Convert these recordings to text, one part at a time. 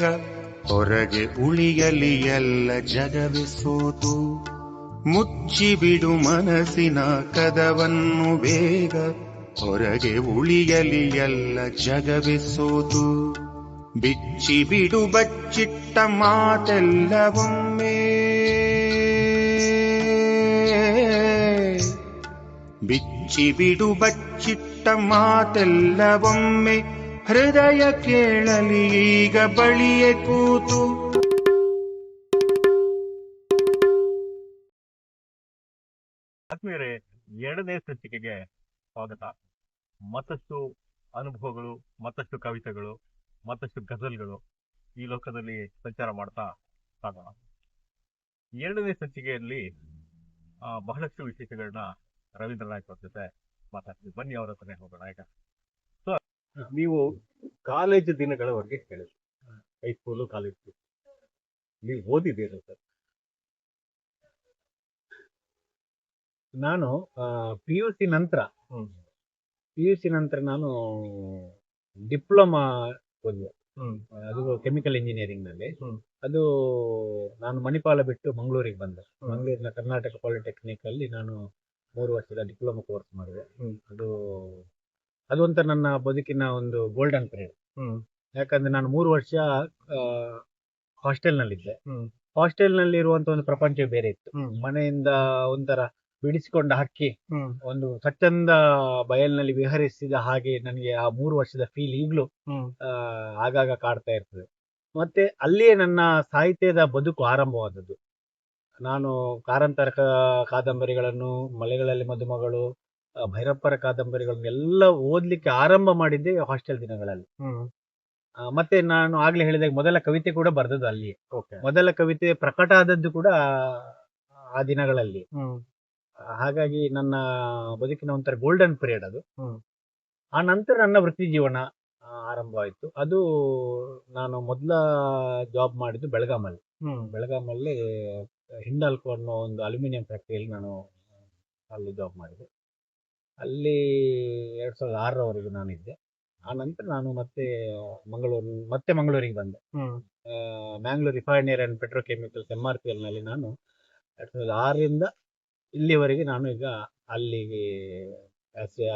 ಹೊರಗೆ ಉಳಿಯಲಿ ಎಲ್ಲ ಜಗವೇ ಸೋತು. ಮುಚ್ಚಿಬಿಡು ಮನಸ್ಸಿನ ಕದವನ್ನು ಬೇಗ, ಹೊರಗೆ ಉಳಿಯಲಿ ಎಲ್ಲ ಜಗವೇ ಸೋತು. ಬಿಚ್ಚಿಬಿಡು ಬಚ್ಚಿಟ್ಟ ಮಾತೆಲ್ಲವೊಮ್ಮೆ, ಬಿಚ್ಚಿಬಿಡು ಬಚ್ಚಿಟ್ಟ ಮಾತೆಲ್ಲವೊಮ್ಮೆ, ಹೃದಯ ಕೇಳಲಿ ಈಗ ಬಳಿಯೇ ಕೂತು. ಆತ್ಮೀಯರೇ, 2ನೇ ಸಂಚಿಕೆಗೆ ಸ್ವಾಗತ. ಮತ್ತಷ್ಟು ಅನುಭವಗಳು, ಮತ್ತಷ್ಟು ಕವಿತೆಗಳು, ಮತ್ತಷ್ಟು ಗಜಲ್ಗಳು ಈ ಲೋಕದಲ್ಲಿ ಸಂಚಾರ ಮಾಡ್ತಾ ಸಾಗೋಣ. 2ನೇ ಸಂಚಿಕೆಯಲ್ಲಿ ಬಹಳಷ್ಟು ವಿಶೇಷಗಳನ್ನ ರವೀಂದ್ರ ನಾಯ್ಕ ಅವ್ರ ಜೊತೆ ಮಾತಾಡ್ತೀವಿ. ಬನ್ನಿ ಅವ್ರ ಹತ್ರನೇ ಹೋಗೋಣ. ಈಗ ಸೊ ನೀವು ಕಾಲೇಜು ದಿನಗಳವರೆಗೆ ಹೇಳಿದ್ರಿ, ಹೈಸ್ಕೂಲು ಕಾಲೇಜು ನೀವು ಓದಿದ್ದೀರ ಸರ್? ನಾನು ಪಿ ಯು ಸಿ ನಂತರ ನಾನು ಡಿಪ್ಲೊಮಾ ಓದಿದೆ. ಅದು ಕೆಮಿಕಲ್ ಇಂಜಿನಿಯರಿಂಗ್ ನಲ್ಲಿ. ಅದು ನಾನು ಮಣಿಪಾಲ ಬಿಟ್ಟು ಮಂಗಳೂರಿಗೆ ಬಂದೆ. ಮಂಗಳೂರಿನ ಕರ್ನಾಟಕ ಪಾಲಿಟೆಕ್ನಿಕ್ ಅಲ್ಲಿ ನಾನು 3 ವರ್ಷದ ಡಿಪ್ಲೊಮಾ ಕೋರ್ಸ್ ಮಾಡಿದೆ. ಅದು ಒಂಥರ ನನ್ನ ಬದುಕಿನ ಒಂದು ಗೋಲ್ಡನ್ ಪೀರಿಯಡ್. ಯಾಕಂದ್ರೆ ನಾನು 3 ವರ್ಷ ಹಾಸ್ಟೆಲ್ನಲ್ಲಿದ್ದೆ. ಹಾಸ್ಟೆಲ್ನಲ್ಲಿ ಇರುವಂತ ಒಂದು ಪ್ರಪಂಚ ಬೇರೆ ಇತ್ತು. ಮನೆಯಿಂದ ಒಂಥರ ಬಿಡಿಸಿಕೊಂಡ ಹಕ್ಕಿ ಒಂದು ಸ್ವಚ್ಛಂದ ಬಯಲಿನಲ್ಲಿ ವಿಹರಿಸಿದ ಹಾಗೆ ನನಗೆ ಆ 3 ವರ್ಷದ ಫೀಲ್ ಈಗಲೂ ಆಗಾಗ ಕಾಡ್ತಾ ಇರ್ತದೆ. ಮತ್ತೆ ಅಲ್ಲಿಯೇ ನನ್ನ ಸಾಹಿತ್ಯದ ಬದುಕು ಆರಂಭವಾದದ್ದು. ನಾನು ಕಾರಂತರ ಕಾದಂಬರಿಗಳನ್ನು, ಮಲೆಗಳಲ್ಲಿ ಮದುಮಗಳು, ಭೈರಪ್ಪರ ಕಾದಂಬರಿಗಳನ್ನು ಎಲ್ಲ ಓದ್ಲಿಕ್ಕೆ ಆರಂಭ ಮಾಡಿದ್ದೆ ಹಾಸ್ಟೆಲ್ ದಿನಗಳಲ್ಲಿ. ಮತ್ತೆ ನಾನು ಆಗ್ಲೇ ಹೇಳಿದಾಗ ಮೊದಲ ಕವಿತೆ ಕೂಡ ಬರೆದದ್ದು ಅಲ್ಲಿಯೇ. ಮೊದಲ ಕವಿತೆ ಪ್ರಕಟ ಆದದ್ದು ಕೂಡ ಆ ದಿನಗಳಲ್ಲಿ. ಹಾಗಾಗಿ ನನ್ನ ಬದುಕಿನ ಒಂಥರ ಗೋಲ್ಡನ್ ಪೀರಿಯಡ್ ಅದು. ಆ ನಂತರ ನನ್ನ ವೃತ್ತಿ ಜೀವನ ಆರಂಭವಾಯಿತು. ಅದು ನಾನು ಮೊದಲ ಜಾಬ್ ಮಾಡಿದ್ದು ಬೆಳಗಾಮಲ್ಲಿ ಹಿಂಡಾಲ್ಕೋ ಅನ್ನೋ ಒಂದು ಅಲ್ಯೂಮಿನಿಯಂ ಫ್ಯಾಕ್ಟರಿಯಲ್ಲಿ ನಾನು ಅಲ್ಲಿ ಜಾಬ್ ಮಾಡಿದೆ. ಅಲ್ಲಿ 2006ರವರೆಗೂ ನಾನಿದ್ದೆ. ಆ ನಂತರ ನಾನು ಮತ್ತೆ ಮಂಗಳೂರಿಗೆ ಬಂದೆ. Mangalore refinery and petrochemicals MRPL ನಲ್ಲಿ ನಾನು 2006ರಿಂದ ಇಲ್ಲಿವರೆಗೆ ನಾನು ಈಗ ಅಲ್ಲಿಗೆ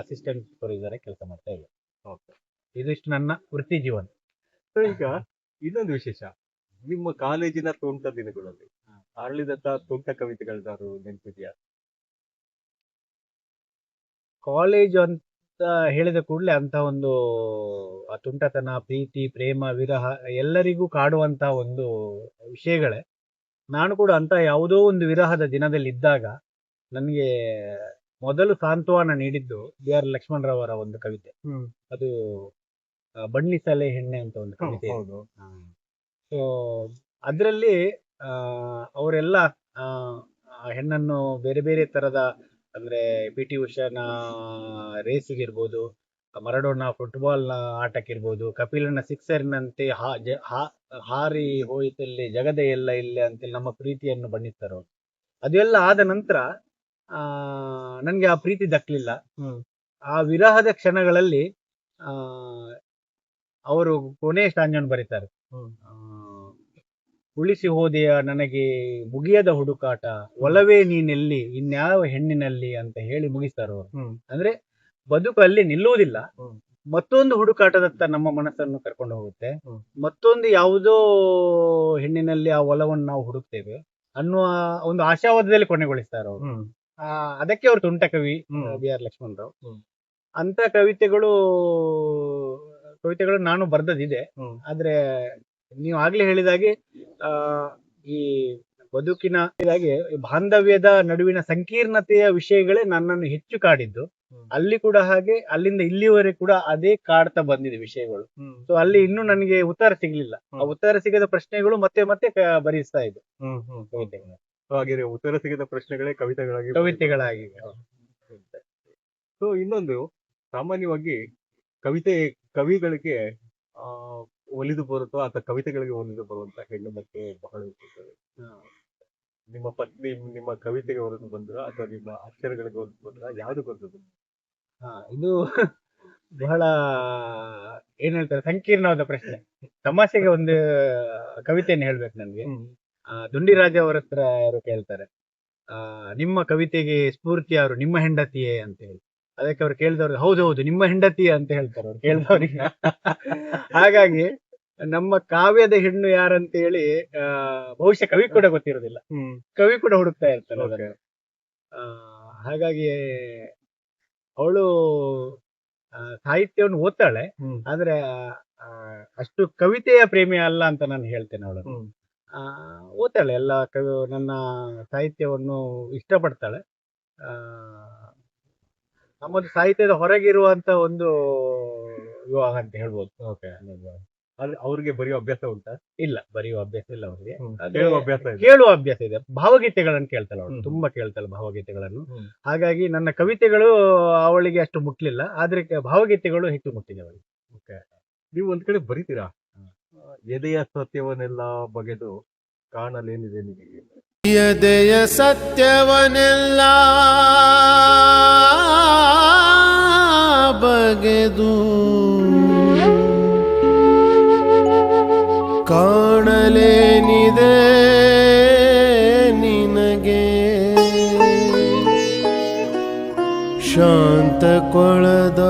ಅಸಿಸ್ಟೆಂಟ್ ಸೂಪರ್ವೈಸರ್ ಕೆಲಸ ಮಾಡ್ತಾ ಇದ್ದೆ. ಇದಿಷ್ಟು ನನ್ನ ವೃತ್ತಿ ಜೀವನ. ಈಗ ಇನ್ನೊಂದು ವಿಶೇಷ, ನಿಮ್ಮ ಕಾಲೇಜಿನ ತುಂಟ ದಿನಗಳಲ್ಲಿ ಅರಳಿದಂತ ತುಂಟ ಕವಿತೆಗಳಾದ್ರು ನೆನಪಿದೆಯಾ? ಕಾಲೇಜು ಅಂತ ಹೇಳಿದ ಕೂಡಲೇ ಅಂತ ಒಂದು ತುಂಟತನ, ಪ್ರೀತಿ, ಪ್ರೇಮ, ವಿರಹ ಎಲ್ಲರಿಗೂ ಕಾಡುವಂತ ಒಂದು ವಿಷಯಗಳೇ. ನಾನು ಕೂಡ ಅಂತ ಯಾವುದೋ ಒಂದು ವಿರಹದ ದಿನದಲ್ಲಿ ಇದ್ದಾಗ ನನಗೆ ಮೊದಲು ಸಾಂತ್ವನ ನೀಡಿದ್ದು BR ಲಕ್ಷ್ಮಣರಾವ್ ಅವರ ಒಂದು ಕವಿತೆ. ಅದು ಬಣ್ಣಿಸಲೆ ಹೆಣ್ಣೆ ಅಂತ ಒಂದು ಕವಿತೆ. ಸೊ ಅದರಲ್ಲಿ ಅವರೆಲ್ಲ ಹೆಣ್ಣನ್ನು ಬೇರೆ ಬೇರೆ ತರದ, ಅಂದ್ರೆ PT ಉಷಾನ ರೇಸಿಗಿರ್ಬೋದು, ಮರಡೋನ ಫುಟ್ಬಾಲ್ನ ಆಟಕ್ಕಿರ್ಬೋದು, ಕಪಿಲನ ಸಿಕ್ಸರ್ನಂತೆ ಹಾರಿ ಹೋಯಿತಲ್ಲಿ ಜಗದ ಎಲ್ಲ ಇಲ್ಲೇ ಅಂತೇಳಿ ನಮ್ಮ ಪ್ರೀತಿಯನ್ನು ಬಣ್ಣಿಸ್ತಾರೆ ಅವರು. ಅದೆಲ್ಲ ಆದ ನಂತರ ನನ್ಗೆ ಆ ಪ್ರೀತಿ ದಕ್ಕಲಿಲ್ಲ. ಆ ವಿರಹದ ಕ್ಷಣಗಳಲ್ಲಿ ಅವರು ಕೊನೆ ಸ್ಟಾಂಜನ್ನು ಬರೀತಾರೆ. ಉಳಿಸಿ ಹೋದೆಯ ನನಗೆ ಮುಗಿಯದ ಹುಡುಕಾಟ, ಒಲವೇ ನೀನೆಲ್ಲಿ ಇನ್ಯಾವ ಹೆಣ್ಣಿನಲ್ಲಿ ಅಂತ ಹೇಳಿ ಮುಗಿಸ್ತಾರೆ ಅವರು. ಅಂದ್ರೆ ಬದುಕಲ್ಲಿ ನಿಲ್ಲುವುದಿಲ್ಲ, ಮತ್ತೊಂದು ಹುಡುಕಾಟದತ್ತ ನಮ್ಮ ಮನಸ್ಸನ್ನು ಕರ್ಕೊಂಡು ಹೋಗುತ್ತೆ. ಮತ್ತೊಂದು ಯಾವುದೋ ಹೆಣ್ಣಿನಲ್ಲಿ ಆ ಒಲವನ್ನು ನಾವು ಹುಡುಕ್ತೇವೆ ಅನ್ನುವ ಒಂದು ಆಶಾವಾದದಲ್ಲಿ ಕೊನೆಗೊಳಿಸ್ತಾರೆ ಅವರು. ಅದಕ್ಕೆ ಅವರು ತುಂಟ ಕವಿ BR ಲಕ್ಷ್ಮಣರಾವ್. ಅಂತ ಕವಿತೆಗಳು ನಾನು ಬರ್ದದಿದೆ. ಆದ್ರೆ ನೀವು ಆಗ್ಲೇ ಹೇಳಿದಾಗೆ ಈ ಬದುಕಿನ ಬಾಂಧವ್ಯದ ನಡುವಿನ ಸಂಕೀರ್ಣತೆಯ ವಿಷಯಗಳೇ ನನ್ನನ್ನು ಹೆಚ್ಚು ಕಾಡಿದ್ದು. ಅಲ್ಲಿ ಕೂಡ ಹಾಗೆ, ಅಲ್ಲಿಂದ ಇಲ್ಲಿವರೆಗೆ ಕೂಡ ಅದೇ ಕಾಡ್ತಾ ಬಂದಿದೆ ವಿಷಯಗಳು. ಸೊ ಅಲ್ಲಿ ಇನ್ನೂ ನನಗೆ ಉತ್ತರ ಸಿಗ್ಲಿಲ್ಲ. ಆ ಉತ್ತರ ಸಿಗದ ಪ್ರಶ್ನೆಗಳು ಮತ್ತೆ ಮತ್ತೆ ಬರೀಸ್ತಾ ಇದೆ ಕವಿತೆಗಳು. ಹಾಗೆ ಉತ್ತರ ಸಿಗದ ಪ್ರಶ್ನೆಗಳೇ ಕವಿತೆಗಳಾಗಿ. ಸೊ ಇನ್ನೊಂದು, ಸಾಮಾನ್ಯವಾಗಿ ಕವಿಗಳಿಗೆ ಒಲಿದು ಬರುತ್ತೋ ಅಥವಾ ಕವಿತೆಗಳಿಗೆ ಒಲಿದು ಬರುವಂತ ಹೆಣ್ಣು ಮಕ್ಕಳು ಬಹಳ ಇರ್ತದೆ. ನಿಮ್ಮ ಪತ್ನಿ ನಿಮ್ಮ ಕವಿತೆಗೆ ಹೊರತು ಬಂದ್ರ ಅಥವಾ ನಿಮ್ಮ ಅಕ್ಷರಗಳಿಗೆ ಹೊರತು ಬಂದ್ರ, ಯಾವ್ದು ಬರ್ತದೆ? ಇದು ಬಹಳ ಏನ್ ಹೇಳ್ತಾರೆ ಸಂಕೀರ್ಣವಾದ ಪ್ರಶ್ನೆ. ತಮಾಷೆಗೆ ಒಂದು ಕವಿತೆಯನ್ನು ಹೇಳ್ಬೇಕು ನನ್ಗೆ. ದುಂಡಿರಾಜ ಅವರ ಹತ್ರ ಯಾರು ಕೇಳ್ತಾರೆ, ನಿಮ್ಮ ಕವಿತೆಗೆ ಸ್ಫೂರ್ತಿ ಯಾರು, ನಿಮ್ಮ ಹೆಂಡತಿಯೇ ಅಂತ ಹೇಳಿ. ಅದಕ್ಕೆ ಅವ್ರು ಕೇಳಿದವ್ರಿಗೆ ಹೌದೌದು ನಿಮ್ಮ ಹೆಂಡತಿಯೇ ಅಂತ ಹೇಳ್ತಾರೆ ಅವ್ರು ಕೇಳಿದವ್ರಿಗೆ. ಹಾಗಾಗಿ ನಮ್ಮ ಕಾವ್ಯದ ಹೆಣ್ಣು ಯಾರಂತ ಹೇಳಿ ಬಹುಶಃ ಕವಿ ಕೂಡ ಗೊತ್ತಿರೋದಿಲ್ಲ, ಕವಿ ಕೂಡ ಹುಡುಕ್ತಾ ಇರ್ತಾರೆ ಅದನ್ನ. ಹಾಗಾಗಿ ಅವಳು ಸಾಹಿತ್ಯವನ್ನು ಓದ್ತಾಳೆ, ಆದ್ರೆ ಅಷ್ಟು ಕವಿತೆಯ ಪ್ರೇಮಿ ಅಲ್ಲ ಅಂತ ನಾನು ಹೇಳ್ತೇನೆ. ಅವಳನ್ನು ಓದ್ತಾಳೆ, ಎಲ್ಲ ನನ್ನ ಸಾಹಿತ್ಯವನ್ನು ಇಷ್ಟಪಡ್ತಾಳೆ. ನಮ್ಮದು ಸಾಹಿತ್ಯದ ಹೊರಗಿರುವಂತ ಒಂದು ವಿವಾಹ ಅಂತ ಹೇಳ್ಬೋದು. ಅವ್ರಿಗೆ ಬರೆಯೋ ಅಭ್ಯಾಸ ಉಂಟಾ? ಇಲ್ಲ, ಬರೆಯುವ ಅಭ್ಯಾಸ ಇಲ್ಲ ಅವ್ರಿಗೆ. ಕೇಳುವ ಅಭ್ಯಾಸ ಇದೆ. ಭಾವಗೀತೆಗಳನ್ನು ಕೇಳ್ತಾಳೆ ಅವಳು, ತುಂಬಾ ಕೇಳ್ತಾಳೆ ಭಾವಗೀತೆಗಳನ್ನು. ಹಾಗಾಗಿ ನನ್ನ ಕವಿತೆಗಳು ಅವಳಿಗೆ ಅಷ್ಟು ಮುಟ್ಲಿಲ್ಲ, ಆದ್ರೆ ಭಾವಗೀತೆಗಳು ಹೆಚ್ಚು ಮುಟ್ಟಿದೆ ಅವಳಿಗೆ. ನೀವು ಒಂದ್ ಕಡೆ ಬರೀತೀರಾ, ಎದೆಯ ಸತ್ಯವನ್ನೆಲ್ಲ ಬಗೆದು ಕಾಣಲೇನಿದೆ ನಿಮಗೆ. ಎದೆಯ ಸತ್ಯವನ್ನೆಲ್ಲ ಬಗೆದು ಕಾಣಲೇನಿದೆ ನಿನಗೆ, ಶಾಂತ ಕೊಳದ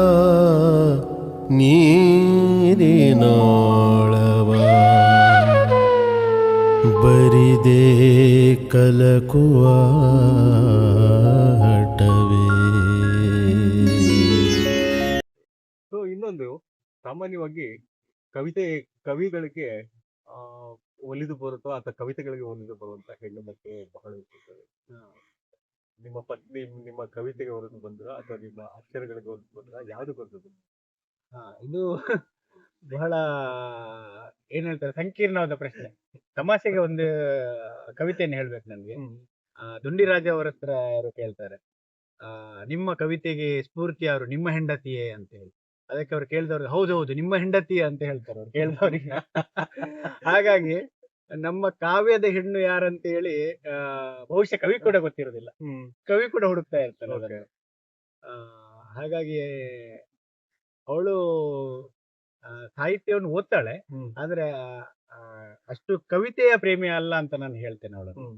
ನೀರಿನೋಳವ ಬರಿದೆ ಕಲಕುವ ಹಠವೇ. ಸೊ ಇನ್ನೊಂದು, ಸಾಮಾನ್ಯವಾಗಿ ಕವಿಗಳಿಗೆ ಒಲಿದು ಬರುತ್ತೋ ಅಥವಾ ಕವಿತೆಗಳಿಗೆ ಒಲಿದು ಬರುವಂತ ಹೆಣ್ಣು ಮಕ್ಕಳು ಬಹಳ ಇರ್ತದೆ. ನಿಮ್ಮ ಪತ್ನಿ ನಿಮ್ಮ ಕವಿತೆಗೆ ಹೊರತು ಬಂದ್ರ ಅಥವಾ ನಿಮ್ಮ ಅಕ್ಷರಗಳಿಗೆ ಹೊರತು ಬಂದ್ರ, ಯಾವ್ದು ಬರ್ತದೆ? ಇದು ಬಹಳ ಏನ್ ಹೇಳ್ತಾರೆ ಸಂಕೀರ್ಣವಾದ ಪ್ರಶ್ನೆ. ತಮಾಷೆಗೆ ಒಂದು ಕವಿತೆಯನ್ನು ಹೇಳ್ಬೇಕು ನನ್ಗೆ. ದುಂಡಿರಾಜ ಅವರ ಹತ್ರ ಯಾರು ಕೇಳ್ತಾರೆ, ನಿಮ್ಮ ಕವಿತೆಗೆ ಸ್ಫೂರ್ತಿ ಯಾರು, ನಿಮ್ಮ ಹೆಂಡತಿಯೇ ಅಂತ ಹೇಳಿ. ಅದಕ್ಕೆ ಅವ್ರು ಕೇಳಿದವ್ರಿಗೆ ಹೌದೌದು ನಿಮ್ಮ ಹೆಂಡತಿಯೇ ಅಂತ ಹೇಳ್ತಾರೆ ಅವ್ರು ಕೇಳಿದವ್ರಿಗೆ. ಹಾಗಾಗಿ ನಮ್ಮ ಕಾವ್ಯದ ಹೆಣ್ಣು ಯಾರಂತ ಹೇಳಿ ಬಹುಶಃ ಕವಿ ಕೂಡ ಗೊತ್ತಿರೋದಿಲ್ಲ, ಕವಿ ಕೂಡ ಹುಡುಕ್ತಾ ಇರ್ತಾರೆ ಅದನ್ನ. ಹಾಗಾಗಿ ಅವಳು ಸಾಹಿತ್ಯವನ್ನು ಓದ್ತಾಳೆ, ಆದ್ರೆ ಅಷ್ಟು ಕವಿತೆಯ ಪ್ರೇಮಿ ಅಲ್ಲ ಅಂತ ನಾನು ಹೇಳ್ತೇನೆ. ಅವಳನ್ನು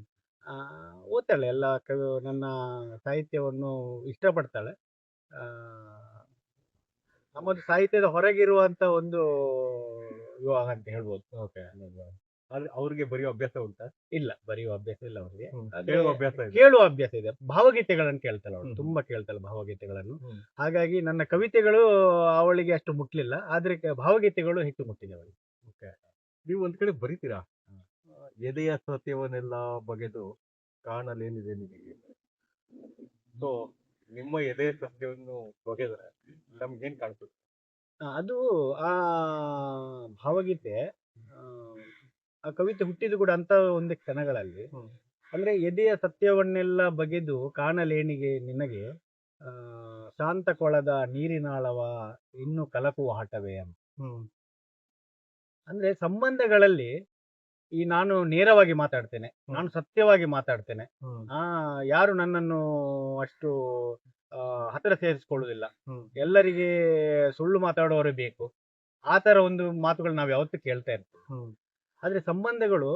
ಓದ್ತಾಳೆ, ಎಲ್ಲ ನನ್ನ ಸಾಹಿತ್ಯವನ್ನು ಇಷ್ಟಪಡ್ತಾಳೆ. ನಮ್ಮದು ಸಾಹಿತ್ಯದ ಹೊರಗಿರುವಂತ ಒಂದು ವಿವಾಹ ಅಂತ ಹೇಳ್ಬೋದು. ಅವ್ರಿಗೆ ಬರೆಯೋ ಅಭ್ಯಾಸ ಉಂಟಾ? ಇಲ್ಲ, ಬರೆಯುವ ಅಭ್ಯಾಸ ಇಲ್ಲ ಅವ್ರಿಗೆ. ಕೇಳುವ ಅಭ್ಯಾಸ ಇದೆ. ಭಾವಗೀತೆಗಳನ್ನು ಕೇಳ್ತಾಳೆ ಅವಳು, ತುಂಬಾ ಕೇಳ್ತಾಳೆ ಭಾವಗೀತೆಗಳನ್ನು. ಹಾಗಾಗಿ ನನ್ನ ಕವಿತೆಗಳು ಅವಳಿಗೆ ಅಷ್ಟು ಮುಟ್ಲಿಲ್ಲ, ಆದ್ರೆ ಭಾವಗೀತೆಗಳು ಹೆಚ್ಚು ಮುಟ್ಟಿದೆ ಅವಳಿಗೆ. ನೀವು ಒಂದ್ ಕಡೆ ಬರೀತೀರಾ, ಎದೆಯ ಸತ್ಯವನ್ನೆಲ್ಲ ಬಗೆದು ಕಾಣಲೇನಿದೆ ನಿಮಗೆ. ಸೊ ನಿಮ್ಮ ಎದೆಯ ಸತ್ಯವನ್ನು ಬಗೆದ್ರೆ ನಮ್ಗೇನ್ ಕಾಣ್ತದೆ? ಅದು ಆ ಭಾವಗೀತೆ, ಆ ಕವಿತೆ ಹುಟ್ಟಿದ್ದು ಕೂಡ ಅಂತ ಒಂದು ಕ್ಷಣಗಳಲ್ಲಿ. ಅಂದ್ರೆ ಎದೆಯ ಸತ್ಯವನ್ನೆಲ್ಲ ಬಗೆದು ಕಾಣಲೇನಿಗೆ ನಿನಗೆ, ಶಾಂತ ಕೊಳದ ನೀರಿನಾಳವ ಇನ್ನು ಕಲಕುವ ಹಠವೇ ಅಂತ. ಅಂದ್ರೆ ಸಂಬಂಧಗಳಲ್ಲಿ ಈ ನಾನು ನೇರವಾಗಿ ಮಾತಾಡ್ತೇನೆ, ನಾನು ಸತ್ಯವಾಗಿ ಮಾತಾಡ್ತೇನೆ, ಯಾರು ನನ್ನನ್ನು ಅಷ್ಟು ಹತ್ತಿರ ಸೇರಿಸ್ಕೊಳ್ಳುವುದಿಲ್ಲ, ಎಲ್ಲರಿಗೆ ಸುಳ್ಳು ಮಾತಾಡೋರು ಬೇಕು, ಆ ತರ ಒಂದು ಮಾತುಗಳು ನಾವು ಯಾವತ್ತೂ ಕೇಳ್ತಾ ಇರ್ತೀವಿ. ಆದ್ರೆ ಸಂಬಂಧಗಳು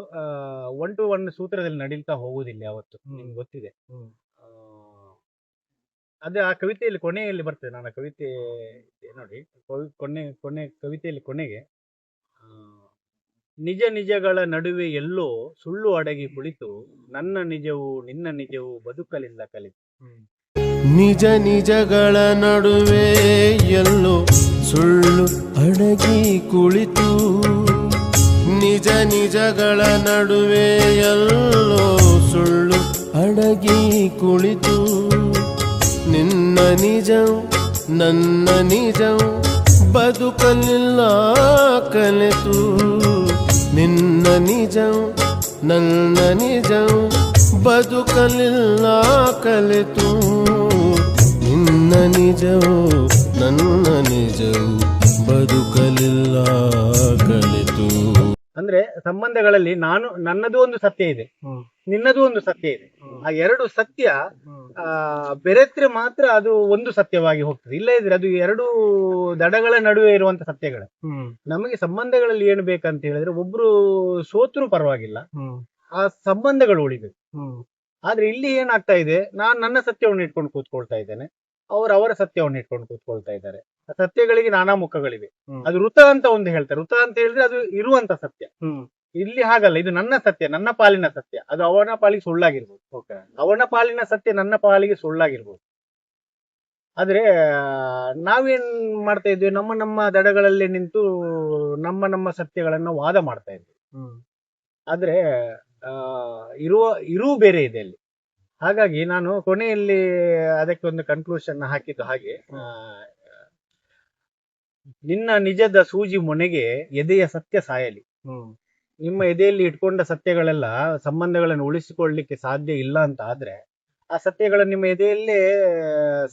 1 to 1 ಸೂತ್ರದಲ್ಲಿ ನಡೀತಾ ಹೋಗುದಿಲ್ಲ ಯಾವತ್ತು, ನಿಮ್ಗೆ ಗೊತ್ತಿದೆ. ಅದೇ ಆ ಕವಿತೆಯಲ್ಲಿ ಕೊನೆಯಲ್ಲಿ ಬರ್ತದೆ, ನನ್ನ ಕವಿತೆ ನೋಡಿ, ಕೊನೆ ಕವಿತೆಯಲ್ಲಿ ಕೊನೆಗೆ, ನಿಜ ನಿಜಗಳ ನಡುವೆ ಎಲ್ಲೋ ಸುಳ್ಳು ಅಡಗಿ ಕುಳಿತು ನನ್ನ ನಿಜವು ನಿನ್ನ ನಿಜವು ಬದುಕಲಿಲ್ಲ ಕಲಿತು. ನಿಜ ನಿಜಗಳ ನಡುವೆ ಎಲ್ಲೋ ಸುಳ್ಳು ಅಡಗಿ ಕುಳಿತು, ನಿಜ ನಿಜಗಳ ನಡುವೆ ಎಲ್ಲೋ ಸುಳ್ಳು ಅಡಗಿ ಕುಳಿತು, ನಿನ್ನ ನಿಜವು ನನ್ನ ನಿಜವು ಬದುಕಲಿಲ್ಲ ಕಲಿತು, ನಿನ್ನ ನಿಜವು ನನ್ನ ನಿಜವು ಬದುಕಲಿಲ್ಲ ಕಲಿತು, ನಿನ್ನ ನಿಜವು ನನ್ನ ನಿಜವು ಬದುಕಲಿಲ್ಲ ಕಲಿತು. ಅಂದ್ರೆ ಸಂಬಂಧಗಳಲ್ಲಿ ನನ್ನದು ಒಂದು ಸತ್ಯ ಇದೆ, ನಿನ್ನದು ಒಂದು ಸತ್ಯ ಇದೆ. ಆ ಎರಡು ಸತ್ಯ ಬೆರೆತ್ರೆ ಮಾತ್ರ ಅದು ಒಂದು ಸತ್ಯವಾಗಿ ಹೋಗ್ತದೆ. ಇಲ್ಲ ಇದ್ರೆ ಅದು ಎರಡು ದಡಗಳ ನಡುವೆ ಇರುವಂತ ಸತ್ಯಗಳು. ನಮಗೆ ಸಂಬಂಧಗಳಲ್ಲಿ ಏನು ಬೇಕಂತ ಹೇಳಿದ್ರೆ, ಒಬ್ರು ಸೋತ್ರು ಪರವಾಗಿಲ್ಲ, ಆ ಸಂಬಂಧಗಳು ಉಳಿಬೇಕು. ಆದ್ರೆ ಇಲ್ಲಿ ಏನಾಗ್ತಾ ಇದೆ, ನಾನ್ ನನ್ನ ಸತ್ಯವನ್ನು ಇಟ್ಕೊಂಡು ಕೂತ್ಕೊಳ್ತಾ ಇದ್ದೇನೆ, ಅವರ ಸತ್ಯವನ್ನು ಇಟ್ಕೊಂಡು ಕೂತ್ಕೊಳ್ತಾ ಇದ್ದಾರೆ. ಆ ಸತ್ಯಗಳಿಗೆ ನಾನಾ ಮುಖಗಳಿವೆ. ಅದು ಋತ ಅಂತ ಒಂದು ಹೇಳ್ತಾರೆ. ಋತ ಅಂತ ಹೇಳಿದ್ರೆ ಅದು ಇರುವಂತ ಸತ್ಯ. ಇಲ್ಲಿ ಹಾಗಲ್ಲ, ಇದು ನನ್ನ ಸತ್ಯ, ನನ್ನ ಪಾಲಿನ ಸತ್ಯ, ಅದು ಅವನ ಪಾಲಿಗೆ ಸುಳ್ಳಾಗಿರ್ಬೋದು. ಅವನ ಪಾಲಿನ ಸತ್ಯ ನನ್ನ ಪಾಲಿಗೆ ಸುಳ್ಳಾಗಿರ್ಬೋದು. ಆದ್ರೆ ನಾವೇನ್ ಮಾಡ್ತಾ ಇದ್ವಿ, ನಮ್ಮ ದಡಗಳಲ್ಲಿ ನಿಂತು ನಮ್ಮ ಸತ್ಯಗಳನ್ನ ವಾದ ಮಾಡ್ತಾ ಇದ್ವಿ. ಆದ್ರೆ ಇರುವ ಬೇರೆ ಇದೆ ಅಲ್ಲಿ. ಹಾಗಾಗಿ ನಾನು ಕೊನೆಯಲ್ಲಿ ಅದಕ್ಕೆ ಒಂದು ಕನ್ಕ್ಲೂಷನ್ ಹಾಕಿದ್ದು ಹಾಗೆ, ನಿನ್ನ ನಿಜದ ಸೂಜಿ ಮೊನೆಗೆ ಎದೆಯ ಸತ್ಯ ಸಾಯಲಿ. ನಿಮ್ಮ ಎದೆಯಲ್ಲಿ ಇಟ್ಕೊಂಡ ಸತ್ಯಗಳೆಲ್ಲ ಸಂಬಂಧಗಳನ್ನು ಉಳಿಸಿಕೊಳ್ಳಲಿಕ್ಕೆ ಸಾಧ್ಯ ಇಲ್ಲ ಅಂತ ಆದ್ರೆ, ಆ ಸತ್ಯಗಳನ್ನು ನಿಮ್ಮ ಎದೆಯಲ್ಲೇ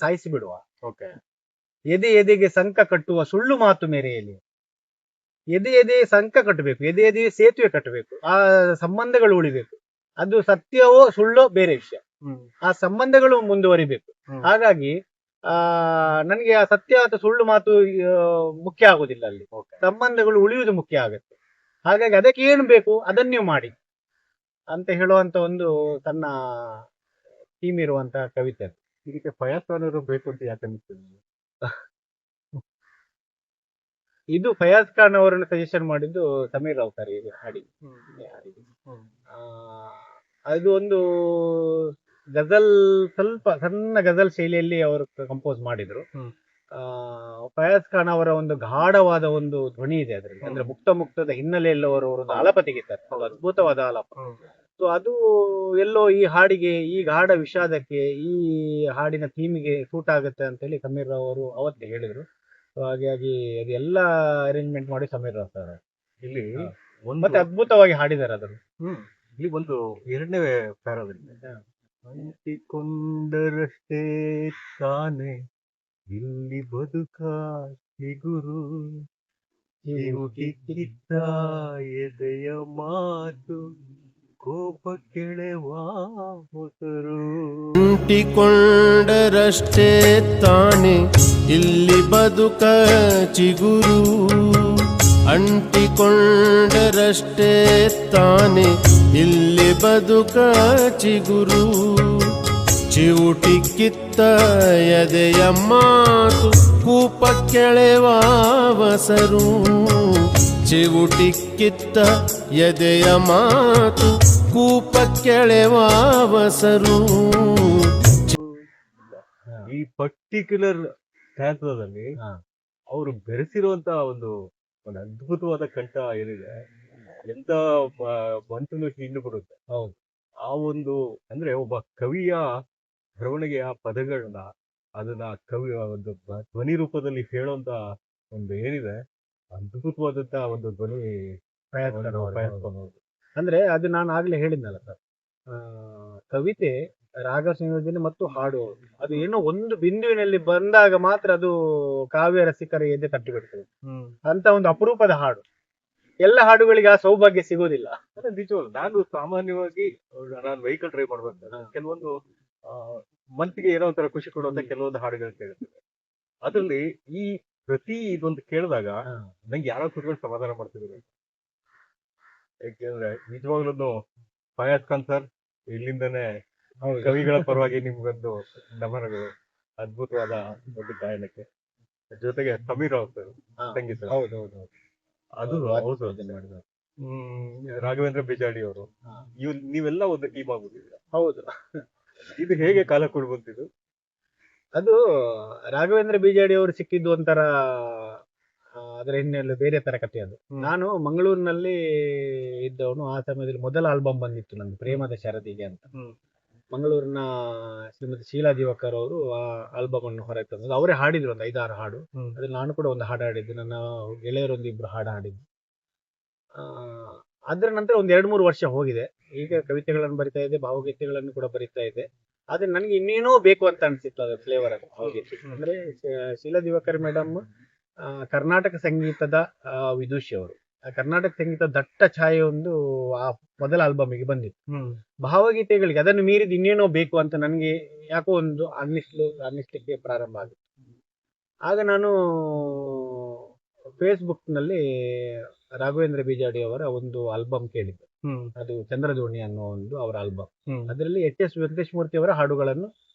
ಸಾಯಿಸಿ ಬಿಡುವ. ಎದೆಗೆ ಸಂಕ ಕಟ್ಟುವ ಸುಳ್ಳು ಮಾತು ಮೇರೆಯಲ್ಲಿ. ಎದೆ ಸಂಕ ಕಟ್ಟಬೇಕು, ಎದೆ ಸೇತುವೆ ಕಟ್ಟಬೇಕು, ಆ ಸಂಬಂಧಗಳು ಉಳಿಬೇಕು. ಅದು ಸತ್ಯವೋ ಸುಳ್ಳೋ ಬೇರೆ ವಿಷಯ, ಆ ಸಂಬಂಧಗಳು ಮುಂದುವರಿಬೇಕು. ಹಾಗಾಗಿ ನನಗೆ ಆ ಸತ್ಯ ಅಥವಾ ಸುಳ್ಳು ಮಾತು ಮುಖ್ಯ ಆಗುದಿಲ್ಲ, ಅಲ್ಲಿ ಸಂಬಂಧಗಳು ಉಳಿಯುವುದು ಮುಖ್ಯ ಆಗುತ್ತೆ. ಹಾಗಾಗಿ ಅದಕ್ಕೆ ಏನು ಬೇಕು ಅದನ್ನ ನೀವು ಮಾಡಿ ಅಂತ ಹೇಳುವಂತ ಒಂದು ಸಣ್ಣ ಥೀಮ್ ಇರುವಂತ ಕವಿತೆ ಅದು. ಇದಕ್ಕೆ ಫಯಾಜ್ ಖಾನ್ ಅವರು ಬೇಕು ಅಂತ ಯಾಕೆ ಅನಿಸ್ತದೆ? ಇದು ಫಯಾಜ್ ಖಾನ್ ಅವರನ್ನು ಸಜೆಷನ್ ಮಾಡಿದ್ದು ಸಮೀರ್ ರಾವ್ ಸರ್ ಹಾಡಿಗೆ. ಅದು ಒಂದು ಗಜಲ್, ಸ್ವಲ್ಪ ಸಣ್ಣ ಗಜಲ್ ಶೈಲಿಯಲ್ಲಿ ಅವರು ಕಂಪೋಸ್ ಮಾಡಿದ್ರು. ಫಯಾಜ್ ಖಾನ್ ಅವರ ಒಂದು ಗಾಢವಾದ ಒಂದು ಧ್ವನಿ ಇದೆ ಅದರಲ್ಲಿ. ಅಂದ್ರೆ ಮುಕ್ತದ ಹಿನ್ನೆಲೆಯಲ್ಲಿ ಅವರು ಒಂದು ಆಲಾಪ ತೆಗಿತಾರೆ, ಅದ್ಭುತವಾದ ಆಲಾಪ. ಸೊ ಅದು ಎಲ್ಲೋ ಈ ಹಾಡಿಗೆ, ಈ ಗಾಢ ವಿಷಾದಕ್ಕೆ, ಈ ಹಾಡಿನ ಥೀಮಿಗೆ ಸೂಟ್ ಆಗುತ್ತೆ ಅಂತೇಳಿ ಸಮೀರ್ ರಾವ್ ಅವರು ಅವತ್ತೇ ಹೇಳಿದ್ರು. ಹಾಗಾಗಿ ಅದೆಲ್ಲ ಅರೇಂಜ್ಮೆಂಟ್ ಮಾಡಿ ಸಮೀರ್ ರಾವ್ ಸರ್ ಇಲ್ಲಿ ಮತ್ತೆ ಅದ್ಭುತವಾಗಿ ಹಾಡಿದ್ದಾರೆ ಅದನ್ನು. ಇಲ್ಲಿ ಒಂದು ಎರಡನೇ ಪ್ಯಾರಾದಲ್ಲಿ, ಅಂಟಿಕೊಂಡರಷ್ಟೇ ತಾನೆ ಇಲ್ಲಿ ಬದುಕ ಚಿಗುರು, ಕಿತ್ತ ಎದೆಯ ಮಾತು ಕೋಪ ಕೆಳೆವ ಮೊಸರು. ಅಂಟಿಕೊಂಡರಷ್ಟೇ ತಾನೆ ಇಲ್ಲಿ ಬದುಕ ಚಿಗುರು, ಅಂಟಿಕೊಂಡರಷ್ಟೇ ತಾನೆ ಇಲ್ಲಿ ಬದುಕ ಚಿಗುರು, ಚಿವುಟಿ ಕಿತ್ತ ಎದೆಯ ಮಾತು ಕೂಪ ಕೆಳೆವ ವಸರು, ಚಿವುಟಿ ಕಿತ್ತ ಎದೆಯ ಮಾತು ಕೂಪ ಕೆಳೆವ ವಸರು. ಈ ಪರ್ಟಿಕ್ಯುಲರ್ ಕ್ಷೇತ್ರದಲ್ಲಿ ಅವರು ಬೆರೆಸಿರುವಂತ ಒಂದು ಅದ್ಭುತವಾದ ಕಂಠ ಏನಿದೆ, ಎಂತ ಮಂಟನ್ನು ಹಿಂಡು ಕೊಡುತ್ತೆ. ಹೌದು, ಆ ಒಂದು ಅಂದ್ರೆ ಒಬ್ಬ ಕವಿಯ ಬರವಣಿಗೆಯ ಪದಗಳನ್ನ ಅದನ್ನ ಕವಿ ಒಂದು ಧ್ವನಿ ರೂಪದಲ್ಲಿ ಹೇಳುವಂತ ಒಂದು ಏನಿದೆ, ಅದ್ಭುತವಾದಂತ ಒಂದು ಧ್ವನಿ ಪ್ರಯತ್ನ. ಅಂದ್ರೆ ಅದು ನಾನು ಆಗ್ಲೇ ಹೇಳಿದ್ನಲ್ಲ ಸರ್, ಕವಿತೆ ರಾಗ ಸಂಯೋಜನೆ ಮತ್ತು ಹಾಡು ಅದು ಏನೋ ಒಂದು ಬಿಂದುವಿನಲ್ಲಿ ಬಂದಾಗ ಮಾತ್ರ ಅದು ಕಾವ್ಯ ರಸಿಕರ ಎದೆ ತಟ್ಟಿ ಬಿಡ್ತದೆ. ಅಂತ ಒಂದು ಅಪರೂಪದ ಹಾಡು. ಎಲ್ಲ ಹಾಡುಗಳಿಗೆ ಆ ಸೌಭಾಗ್ಯ ಸಿಗೋದಿಲ್ಲ. ನಿಜವಲ್ಲ, ನಾನು ಸಾಮಾನ್ಯವಾಗಿ ನಾನು ವೆಹಿಕಲ್ ಡ್ರೈವ್ ಮಾಡ್ಬೇಕು, ಕೆಲವೊಂದು ಮನಸ್ಸಿಗೆ ಏನೋ ಒಂಥರ ಖುಷಿ ಕೊಡುವಂತ ಕೆಲವೊಂದು ಹಾಡುಗಳು ಕೇಳುತ್ತದೆ. ಅದ್ರಲ್ಲಿ ಈ ಪ್ರತಿ ಇದೊಂದು ಕೇಳಿದಾಗ ನಂಗೆ ಯಾರೋ ಕುತ್ಕೊಂಡು ಸಮಾಧಾನ ಮಾಡ್ತಿದ್ರು. ಯಾಕೆಂದ್ರೆ ನಿಜವಾಗ್ಲೂ ಫಯಾಜ್ ಖಾನ್ ಸರ್ ಇಲ್ಲಿಂದನೇ ಕವಿಗಳ ಪರವಾಗಿ ನಿಮ್ಗೊಂದು ನಮನಗಳು. ಅದ್ಭುತವಾದ ಒಂದು ಗಾಯನಕ್ಕೆ, ಜೊತೆಗೆ ಸಮೀರ್ ರಾವ್ ಸರ್ ಸಂಗೀತ. ಅದು ರಾಘವೇಂದ್ರ ಬಿಜಾಡಿ ಅವರು, ನೀವೆಲ್ಲ ಒಂದು ಟೀಮ್ ಆಗ್ಬಿಟ್ಟಿದ್ದೀರಾ. ಹೌದು, ಇದು ಹೇಗೆ ಕಾಲ ಕೊಡ್ಬಂತಿದ್ದು? ಅದು ರಾಘವೇಂದ್ರ ಬಿಜಾಡಿ ಅವರು ಸಿಕ್ಕಿದ್ದು ಒಂಥರ ಅದರ ಹಿನ್ನೆಲೆ ಬೇರೆ ತರ ಕಥೆ. ಅದು ನಾನು ಮಂಗಳೂರಿನಲ್ಲಿ ಇದ್ದವನು. ಆ ಸಮಯದಲ್ಲಿ ಮೊದಲ ಆಲ್ಬಮ್ ಬಂದಿತ್ತು ನಂದು, ಪ್ರೇಮದ ಶರದಿಗೆ ಅಂತ. ಮಂಗಳೂರಿನ ಶ್ರೀಮತಿ ಶೀಲಾ ದಿವಾಕರ್ ಅವರು ಆ ಆಲ್ಬಮ್ ಅನ್ನು ಹೊರಗೆ ತಂದ್ರು. ಅವರೇ ಹಾಡಿದ್ರು ಒಂದು 5-6 ಹಾಡು. ಅದ್ರಲ್ಲಿ ನಾನು ಕೂಡ ಒಂದು ಹಾಡು ಹಾಡಿದ್ದು, ನನ್ನ ಗೆಳೆಯರೊಂದಿಬ್ರು ಹಾಡು ಹಾಡಿದ್ದು. ಅದರ ನಂತರ ಒಂದು 2-3 ವರ್ಷ ಹೋಗಿದೆ. ಈಗ ಕವಿತೆಗಳನ್ನು ಬರಿತಾ ಇದೆ, ಭಾವಗೀತೆಗಳನ್ನು ಕೂಡ ಬರಿತಾ ಇದೆ. ಆದ್ರೆ ನನಗೆ ಇನ್ನೇನೋ ಬೇಕು ಅಂತ ಅನ್ಸಿತ್ತು ಅದು ಫ್ಲೇವರ್ ಅದು ಭಾವಗೀತೆ. ಅಂದ್ರೆ ಶೀಲಾ ದಿವಾಕರ್ ಮೇಡಮ್ ಕರ್ನಾಟಕ ಸಂಗೀತದ ವಿದುಷಿ ಅವರು. ಕರ್ನಾಟಕ ಸಂಗೀತ ದಟ್ಟ ಛಾಯೆ ಒಂದು ಆ ಮೊದಲ ಆಲ್ಬಮಿಗೆ ಬಂದಿತ್ತು. ಭಾವಗೀತೆಗಳಿಗೆ ಅದನ್ನು ಮೀರಿದ ಇನ್ನೇನೋ ಬೇಕು ಅಂತ ನನಗೆ ಯಾಕೋ ಒಂದು ಅನ್ನಿಸ್ಲಿಕ್ಕೆ ಪ್ರಾರಂಭ ಆಗಿತ್ತು. ಆಗ ನಾನು ಫೇಸ್ಬುಕ್ ನಲ್ಲಿ ರಾಘವೇಂದ್ರ ಬಿಜಾಡಿ ಅವರ ಒಂದು ಆಲ್ಬಮ್ ಕೇಳಿದ್ದೆ. ಅದು ಚಂದ್ರದೋಣಿ ಅನ್ನೋ ಒಂದು ಅವರ ಆಲ್ಬಮ್. ಅದರಲ್ಲಿ HS ವೆಂಕಟೇಶಮೂರ್ತಿ ಅವರ ಹಾಡುಗಳನ್ನು